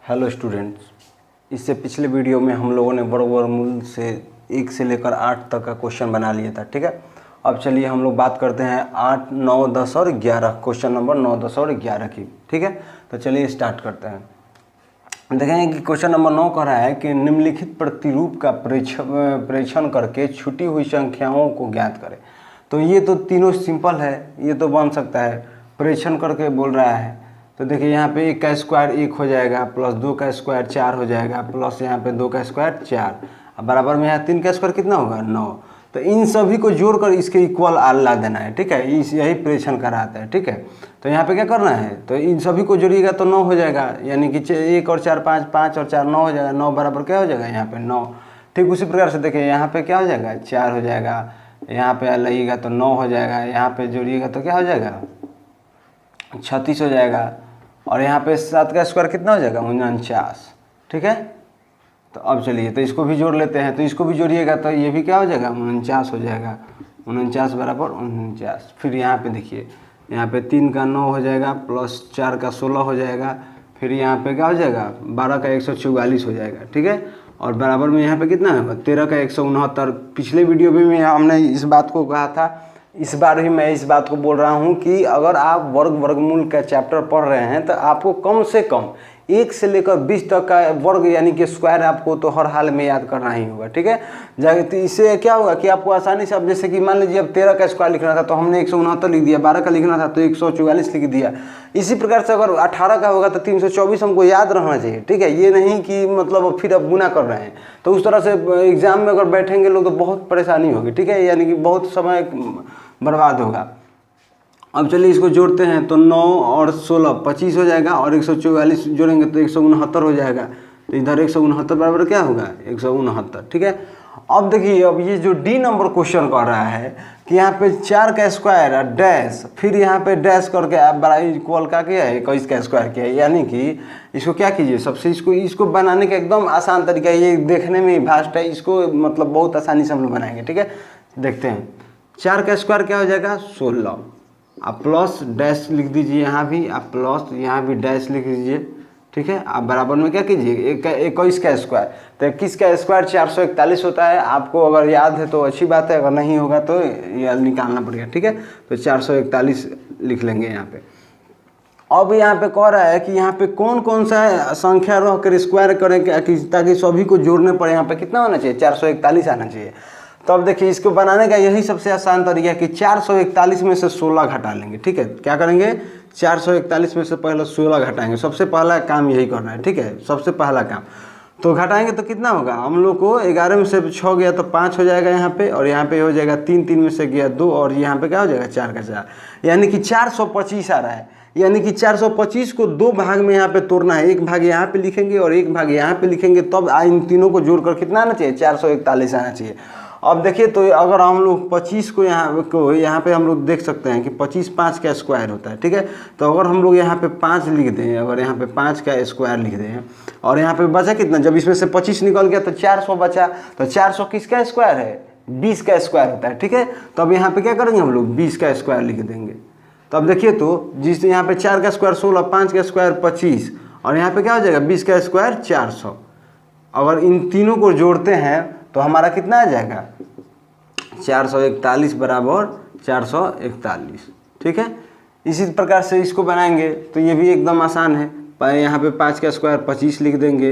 Hello students, इससे पिछले video में हम लोगों ने वर्गमूल से 1 से लेकर 8 तक का क्वेश्चन बना लिया था। ठीक है, अब चलिए हम लोग बात करते हैं 8, 9, 10 और 11 क्वेश्चन नंबर 9, 10 और 11 की। ठीक है, तो चलिए स्टार्ट करते हैं। देखेंगे कि क्वेश्चन नंबर 9 कह रहा है कि निम्नलिखित प्रतिरूप का प्रेक्षण करके छूटी हुई संख्याओं को ज्ञात करें। तो ये तो तीनों सिंपल है, ये तो बन सकता है। प्रेक्षण करके बोल रहा है तो देखिए यहाँ पे 1 का स्क्वायर 1 हो जाएगा, प्लस 2 का स्क्वायर 4 हो जाएगा, प्लस यहाँ पे 2 का स्क्वायर 4, अब बराबर में यहाँ 3 का स्क्वायर कितना होगा 9। तो इन सभी को जोड़कर इसके इक्वल आल ला देना है। ठीक है, यही प्रेक्षण कराता है। ठीक है, तो यहाँ पे क्या करना है, तो इन सभी को जोड़िएगा तो 9 हो जाएगा, यानी कि 1 और 4 5, 5 और 4 9 हो जाएगा। 9 बराबर क्या हो जाएगा यहाँ पे 9। ठीक उसी प्रकार से देखिए यहाँ पे क्या हो जाएगा 4 हो जाएगा, यहाँ पे लगाइएगा तो 9 हो जाएगा, यहाँ पे जोड़िएगा तो क्या हो जाएगा 36 हो जाएगा, और यहाँ पे 7 का स्क्वायर कितना हो जाएगा 49। ठीक है, तो अब चलिए तो इसको भी जोड़ लेते हैं, तो इसको भी जोड़िएगा तो ये भी क्या हो जाएगा 49 हो जाएगा। 49 बराबर 49। फिर यहाँ पे देखिए यहाँ पे 3 का 9 हो जाएगा, प्लस 4 का 16 हो जाएगा, फिर यहाँ पे क्या हो जाएगा 12 का 144 हो जाएगा। ठीक है, और बराबर में यहाँ पे कितना है 13 का 169। पिछले वीडियो में हमने इस बात को कहा था, इस बार भी मैं इस बात को बोल रहा हूँ कि अगर आप वर्गमूल का चैप्टर पढ़ रहे हैं तो आपको कम से कम 1 से लेकर 20 तक का वर्ग यानी कि स्क्वायर आपको तो हर हाल में याद करना ही होगा। ठीक है, तो इससे क्या होगा कि आपको आसानी से, अब जैसे कि मान लीजिए अब 13 का स्क्वायर लिखना था तो हमने 169 लिख दिया, 12 का लिखना था तो 144 लिख दिया। इसी प्रकार से अगर 18 का होगा तो 324 हमको याद रहना चाहिए। ठीक है, ये नहीं कि मतलब फिर अब गुना कर रहे हैं, तो उस तरह से एग्जाम में अगर बैठेंगे लोग तो बहुत परेशानी होगी। ठीक है, यानी कि बहुत समय बर्बाद होगा। अब चलिए इसको जोड़ते हैं तो 9 और 16 25 हो जाएगा, और 144 जोड़ेंगे तो 169 हो जाएगा। तो इधर 169 बराबर क्या होगा 169। ठीक है, अब देखिए अब ये जो डी नंबर क्वेश्चन कर रहा है कि यहाँ पे 4 का स्क्वायर और डैश, फिर यहाँ पे डैश करके आप बड़ा इक्वल का किया है 21 का स्क्वायर किया है। यानी कि इसको क्या कीजिए, सबसे इसको बनाने का एकदम आसान तरीका है, ये देखने में भास्ट है, इसको मतलब बहुत आसानी से हम लोग बनाएंगे। ठीक है, देखते हैं 4 का स्क्वायर क्या हो जाएगा 16, आप प्लस डैश लिख दीजिए, यहाँ भी आप प्लस यहाँ भी डैश लिख दीजिए। ठीक है, आप बराबर में क्या कीजिए 21 का स्क्वायर, तो 21 का स्क्वायर 441 होता है। आपको अगर याद है तो अच्छी बात है, अगर नहीं होगा तो ये निकालना पड़ेगा। ठीक है, तो 441 लिख लेंगे यहाँ पे। अब यहाँ पे कह रहा है कि यहाँ पे कौन कौन सा संख्या रह कर स्क्वायर करें ताकि सभी को जोड़ने पड़े। यहाँ पे कितना होना चाहिए 441 आना चाहिए। तो अब देखिए इसको बनाने का यही सबसे आसान तरीका है कि 441 में से 16 घटा लेंगे। ठीक है, क्या करेंगे 441 में से पहले 16 घटाएंगे, सबसे पहला काम यही करना है। ठीक है, सबसे पहला काम तो घटाएंगे तो कितना होगा, हम लोग को 11 में से 6 गया तो 5 हो जाएगा यहाँ पे, और यहाँ पे हो जाएगा 3, 3 में से गया 2, और यहाँ पे क्या हो जाएगा 4 का 4, यानी कि 425 आ रहा है। यानी कि 425 को 2 भाग में यहाँ पे तोड़ना है, एक भाग यहाँ पे लिखेंगे और एक भाग यहाँ पे लिखेंगे, तब इन तीनों को जोड़कर कितना आना चाहिए 441 आना चाहिए। अब देखिए तो अगर हम लोग 25 को यहाँ पे हम लोग देख सकते हैं कि 25 5 का स्क्वायर होता है। ठीक है, तो अगर हम लोग यहाँ पे 5 लिख दें, अगर यहाँ पे 5 का स्क्वायर लिख दें, और यहाँ पे बचा कितना, जब इसमें से 25 निकल गया तो 400 बचा, तो 400 किसका स्क्वायर है 20 का स्क्वायर होता है। ठीक है, तो अब यहाँ पे क्या करेंगे हम लोग 20 का स्क्वायर लिख देंगे। तो अब देखिए तो जिस यहाँ पे 4 का स्क्वायर 16, 5 का स्क्वायर 25, और यहाँ पे क्या हो जाएगा 20 का स्क्वायर 400। अगर इन तीनों को जोड़ते हैं तो हमारा कितना आ जाएगा 441 बराबर 441। ठीक है, इसी प्रकार से इसको बनाएंगे तो ये भी एकदम आसान है। यहाँ पे 5 का स्क्वायर 25 लिख देंगे,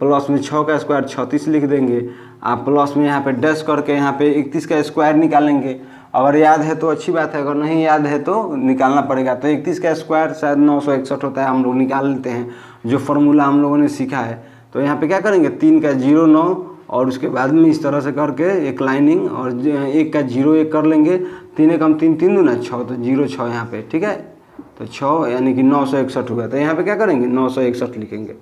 प्लस में 6 का स्क्वायर 36 लिख देंगे, आप प्लस में यहाँ पे डैश करके यहाँ पे 31 का स्क्वायर निकालेंगे। अगर याद है तो अच्छी बात है, अगर नहीं याद है तो निकालना पड़ेगा। तो 31 का स्क्वायर शायद 961 होता है, हम लोग निकाल लेते हैं जो फार्मूला हम लोगों ने सीखा है। तो यहाँ पे क्या करेंगे 3 का 0 9, और उसके बाद में इस तरह से करके एक लाइनिंग, और 1 का 0 1 कर लेंगे, 3 1 3 3 दूना 6, तो 0 6 यहाँ पे। ठीक है, तो 6 यानी कि 961 हुआ, तो यहाँ पे क्या करेंगे 961 लिखेंगे।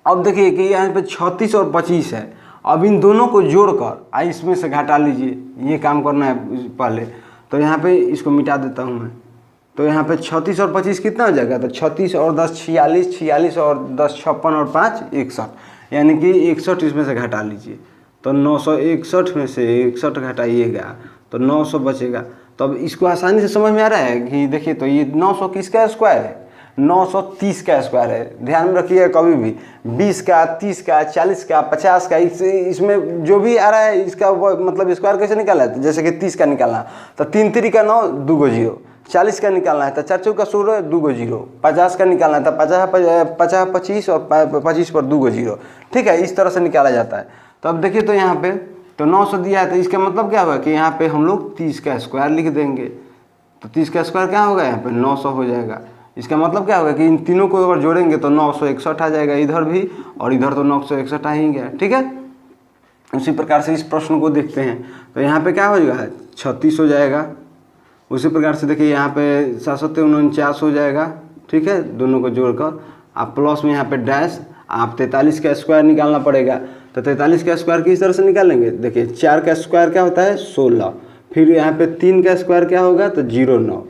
अब देखिए कि यहाँ पे 36 और 25 है, अब इन दोनों को जोड़कर इसमें से घटा लीजिए, ये काम करना है पहले। तो यहाँ पे इसको मिटा देता हूँ मैं, तो यहाँ पे 36 और 25 कितना हो जाएगा, तो 36 और 10 46, 46 और 10 56 और 5 61, यानी कि 61 इसमें से घटा लीजिए। तो 961 में से 61 घटाइएगा तो 900 बचेगा। तो अब इसको आसानी से समझ में आ रहा है कि देखिए तो ये 900 किसका स्क्वायर है, 930 का स्क्वायर है। ध्यान में रखिएगा कभी भी 20 का, 30 का, 40 का, 50 का, इसमें जो भी आ रहा है इसका मतलब स्क्वायर कैसे निकालना है। जैसे कि 30 का निकालना तो 3 3 का 9, 2 को 0। 40 का निकालना है तो 4 4 का 16, 2 को 0। 50 का निकालना है तो 50 25 और 25 पर 2 को 0। ठीक है, इस तरह से निकाला जाता है। तो अब देखिए तो यहाँ पे तो 900 दिया है, तो इसका मतलब क्या होगा कि यहाँ पे हम लोग 30 का स्क्वायर लिख देंगे। तो 30 का स्क्वायर क्या होगा, यहाँ पे 900 हो जाएगा। इसका मतलब क्या होगा कि इन तीनों को अगर जोड़ेंगे तो 961 आ जाएगा इधर भी, और इधर तो 961 आ ही गया। ठीक है, उसी प्रकार से इस प्रश्न को देखते हैं। तो यहाँ पे क्या हो जाएगा, 36 हो जाएगा। उसी प्रकार से देखिए यहाँ पे 749 हो जाएगा। ठीक है, दोनों को जोड़कर आप प्लस में यहाँ पे डैश, आप 43 का स्क्वायर निकालना पड़ेगा। तो 43 का स्क्वायर किस तरह से निकालेंगे, देखिए 4 का स्क्वायर क्या होता है 16, फिर यहाँ पे 3 का स्क्वायर क्या होगा तो 09,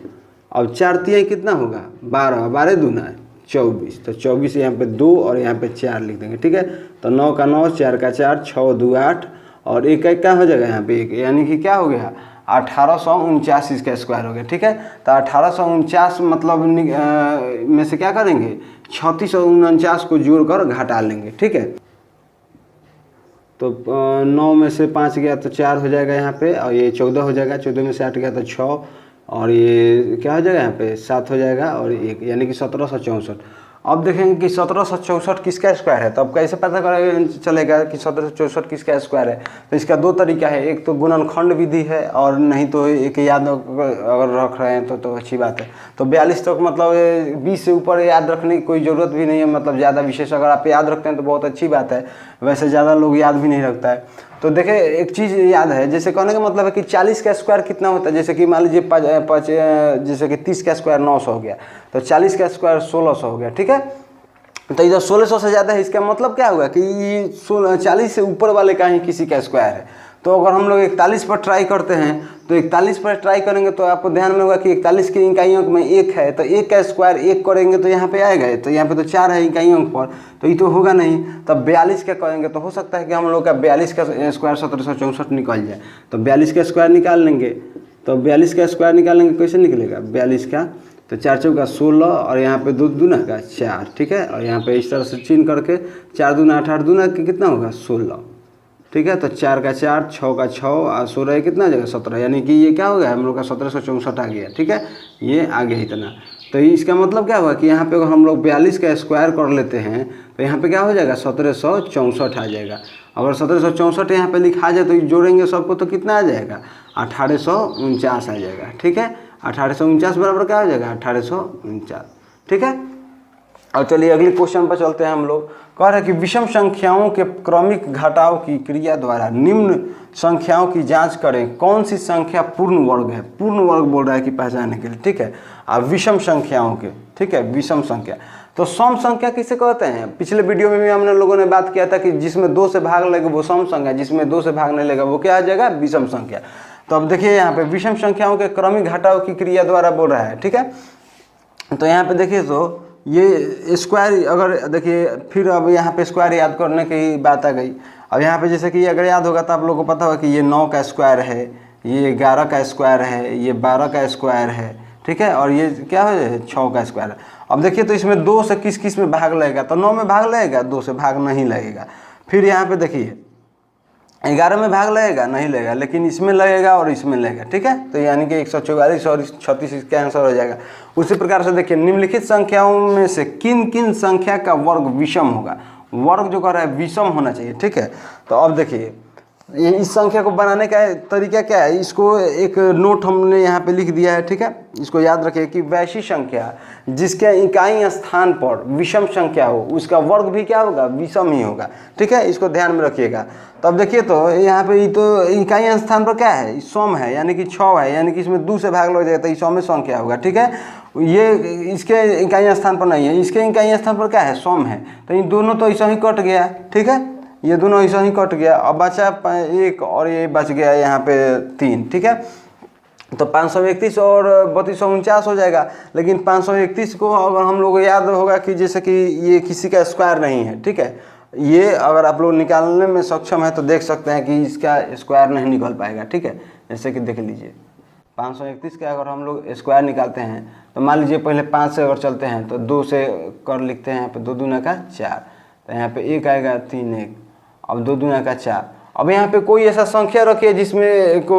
अब 4 3 कितना होगा 12, 12 दूना है 24, तो 24 यहाँ पे 2 और यहाँ पे 4 लिख देंगे। ठीक है, तो 9 का 9, 4 का 4, 6 2 8 और 1 1 क्या हो जाएगा यहाँ पे 1, यानी कि क्या हो गया 1849 इसका स्क्वायर हो गया। ठीक है, तो 1849 मतलब में से क्या करेंगे 36 और 49 को जोड़कर घटा लेंगे। ठीक है, तो 9 में से 5 गया तो 4 हो जाएगा यहाँ पे, और ये 14 हो जाएगा। 14 में से 8 गया तो 6, और ये क्या हो जाएगा यहाँ पे 7 हो जाएगा, और 1 यानी कि 1764। अब देखेंगे कि 1764 किसका स्क्वायर है। तो अब कैसे पता चलेगा कि 1764 किसका स्क्वायर है। तो इसका दो तरीका है, एक तो गुणनखंड विधि है, और नहीं तो एक याद अगर रख रहे हैं तो अच्छी बात है। तो 42 तक मतलब 20 से ऊपर याद रखने की कोई ज़रूरत भी नहीं है, मतलब ज़्यादा विशेष अगर आप याद रखते हैं तो बहुत अच्छी बात है। वैसे ज़्यादा लोग याद भी नहीं रखता है। तो देखिए एक चीज़ याद है, जैसे कहने का मतलब है कि 40 का स्क्वायर कितना होता है। जैसे कि मान लीजिए जैसे कि 30 का स्क्वायर 900 हो गया, तो 40 का स्क्वायर 1600 हो गया। ठीक है, तो इधर 1600 से ज़्यादा है, इसका मतलब क्या होगा कि ये 40 से ऊपर वाले का ही किसी का स्क्वायर है। तो अगर हम लोग 41 पर ट्राई करते हैं, तो 41 पर ट्राई करेंगे तो आपको ध्यान में होगा कि 41 के इकाई अंक में 1 है, तो 1 का स्क्वायर 1 करेंगे तो यहाँ पे आएगा, तो यहाँ पे तो 4 है इकाई अंक पर, तो ये तो होगा नहीं। तब 42 का करेंगे तो हो सकता है कि हम लोग का 42 का स्क्वायर 1764 निकल जाए। तो 42 का स्क्वायर निकाल लेंगे। तो 42 का स्क्वायर निकालेंगे, कैसे निकलेगा 42 का, तो 4 चौका 16 और यहाँ पे 2 दूना का 4। ठीक है, और यहाँ पे इस तरह से चिन्ह करके 4 दूना 8, 8 दूना के कितना होगा 16। ठीक है, तो 4 का 4, 6 का 6 और 16 कितना आ जाएगा 17, यानी कि ये क्या हो गया हम लोग का 1764 आ गया। ठीक है, ये आ गया इतना। तो इसका मतलब क्या हुआ कि यहाँ पे अगर हम लोग 42 का स्क्वायर कर लेते हैं तो यहाँ पे क्या हो जाएगा 1764 आ जाएगा। अगर 1764 यहाँ पे लिखा जाए तो जोड़ेंगे सबको तो कितना आ जाएगा 1849 आ जाएगा। ठीक है, 1849 बराबर क्या हो जाएगा 1849। ठीक है, और चलिए अगले क्वेश्चन पर चलते हैं हम लोग। कह रहे हैं कि विषम संख्याओं के क्रमिक घटाव की क्रिया द्वारा निम्न संख्याओं की जांच करें, कौन सी संख्या पूर्ण वर्ग है। पूर्ण वर्ग बोल रहा है कि पहचानने के लिए। ठीक है, अब विषम संख्याओं के, ठीक है, विषम संख्या। तो सम संख्या किसे कहते हैं। पिछले वीडियो में भी हमने लोगों ने बात किया था कि जिसमें 2 से भाग लेगा वो सम संख्या, जिसमें 2 से भाग नहीं लेगा वो क्या आ जाएगा विषम संख्या। तो अब देखिए यहाँ पे विषम संख्याओं के क्रमिक घटाव की क्रिया द्वारा बोल रहा है। ठीक है, तो यहाँ पे देखिए तो ये स्क्वायर अगर देखिए, फिर अब यहाँ पे स्क्वायर याद करने की बात आ गई। अब यहाँ पे जैसे कि अगर याद होगा तो आप लोगों को पता होगा कि ये 9 का स्क्वायर है, ये 11 का स्क्वायर है, ये 12 का स्क्वायर है। ठीक है, और ये क्या है 6 का स्क्वायर है। अब देखिए तो इसमें 2 से किस किस में भाग लगेगा, तो 9 में भाग लगेगा, 2 से भाग नहीं लगेगा। फिर यहाँ पे देखिए 11 में भाग लगेगा नहीं लगेगा, लेकिन इसमें लगेगा और इसमें लगेगा। ठीक है, तो यानी कि 144 और 36 इसका आंसर हो जाएगा। उसी प्रकार से देखिए निम्नलिखित संख्याओं में से किन किन संख्या का वर्ग विषम होगा। वर्ग जो कर रहा है विषम होना चाहिए। ठीक है, तो अब देखिए इस संख्या को बनाने का तरीका क्या है, इसको एक नोट हमने यहाँ पे लिख दिया है। ठीक है, इसको याद रखिए कि वैसी संख्या जिसके इकाई स्थान पर विषम संख्या हो उसका वर्ग भी क्या होगा विषम ही होगा। ठीक है, इसको ध्यान में रखिएगा। तो अब देखिए तो यहाँ पे तो इकाई स्थान पर क्या है सम है, यानी कि 6 है, यानी कि इसमें 2 से भाग लग जाएगा तो ये सम संख्या होगा। ठीक है, ये इसके इकाई स्थान पर नहीं है, इसके इकाई स्थान पर क्या है सम है, तो इन दोनों तो ऐसा ही कट गया। ठीक है, ये दोनों ऐसा ही कट गया। अब बचा 1 और ये बच गया यहाँ पे 3। ठीक है, तो 531 और 3249 हो जाएगा। लेकिन 531 को अगर हम लोग याद होगा कि जैसे कि ये किसी का स्क्वायर नहीं है। ठीक है, ये अगर आप लोग निकालने में सक्षम है तो देख सकते हैं कि इसका स्क्वायर नहीं निकल पाएगा। ठीक है, जैसे कि देख लीजिए 531 का अगर हम लोग स्क्वायर निकालते हैं तो मान लीजिए पहले 5 से अगर चलते हैं तो 2 से कर लिखते हैं, यहाँ पे 2 दूना का 4, तो यहाँ पे 1 आएगा 3 1, अब 2 दूना का 4। अब यहाँ पे कोई ऐसा संख्या रखिए जिसमें को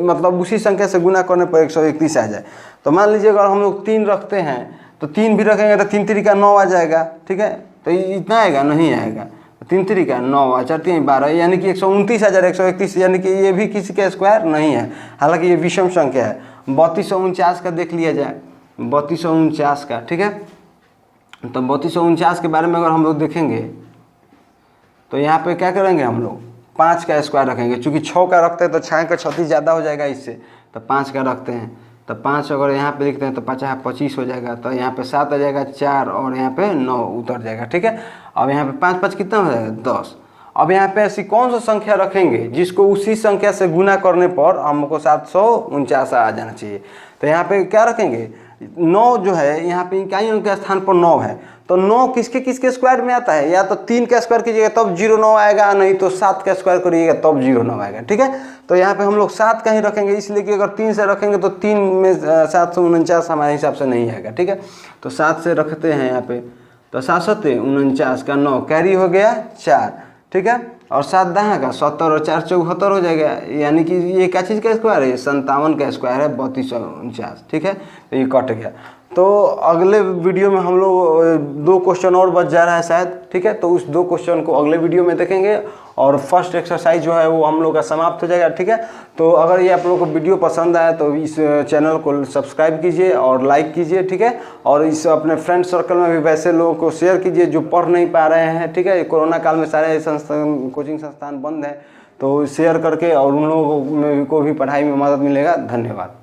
मतलब उसी संख्या से गुना करने पर 131 आ जाए। तो मान लीजिए अगर हम लोग 3 रखते हैं तो 3 भी रखेंगे तो 3 3 का 9 आ जाएगा, ठीक है। तो इतना आएगा, नहीं आएगा, 3 3 का 9, 4 3 12, यानी कि 129,131, यानी कि ये भी किसी का स्क्वायर नहीं है, हालांकि ये विषम संख्या है। 3249 का देख लिया जाए, 3249 का, ठीक है। तो 3249 के बारे में अगर हम लोग देखेंगे तो यहाँ पे क्या करेंगे, हम लोग 5 का स्क्वायर रखेंगे, चूँकि 6 का रखते हैं तो 6 का 36 ज़्यादा हो जाएगा इससे, तो 5 का रखते हैं। तो 5 अगर यहाँ पे लिखते हैं तो 5 25 हो जाएगा, तो यहाँ पे 7 आ जाएगा, 4 और यहाँ पे 9 उतर जाएगा, ठीक है। अब यहाँ पे 5 5 कितना हो जाएगा, 10। अब यहाँ पे ऐसी कौन सा संख्या रखेंगे जिसको उसी संख्या से गुना करने पर हमको 749 आ जाना चाहिए। तो यहाँ पे क्या रखेंगे, 9 जो है यहाँ पे इकाइयों के स्थान पर 9 है, तो 9 किसके किसके स्क्वायर में आता है, या तो 3 का स्क्वायर कीजिएगा तब 09 आएगा, नहीं तो 7 का स्क्वायर करिएगा तब 09 आएगा, ठीक है। तो यहाँ पे हम लोग 7 का ही रखेंगे, इसलिए कि अगर 3 से रखेंगे तो 3 में 749 हमारे हिसाब से नहीं आएगा, ठीक है। तो 7 से रखते हैं यहाँ पे, तो 7 7 49 का 9 कैरी हो गया 4, ठीक है। और 7 दहा का 70 और 4 74 हो जाएगा, यानी कि ये क्या चीज़ का स्क्वायर है, 57 का स्क्वायर है 3249, ठीक है। तो ये कट गया। तो अगले वीडियो में हम लोग 2 क्वेश्चन और बच जा रहा है शायद, ठीक है। तो उस 2 क्वेश्चन को अगले वीडियो में देखेंगे और फर्स्ट एक्सरसाइज जो है वो हम लोग का समाप्त हो जाएगा, ठीक है। तो अगर ये आप लोगों को वीडियो पसंद आया तो इस चैनल को सब्सक्राइब कीजिए और लाइक कीजिए, ठीक है। और इस अपने फ्रेंड सर्कल में भी वैसे लोगों को शेयर कीजिए जो पढ़ नहीं पा रहे हैं, ठीक है। कोरोना काल में सारे संस्थान कोचिंग संस्थान बंद है, तो शेयर करके और उन लोगों को भी पढ़ाई में मदद मिलेगा। धन्यवाद।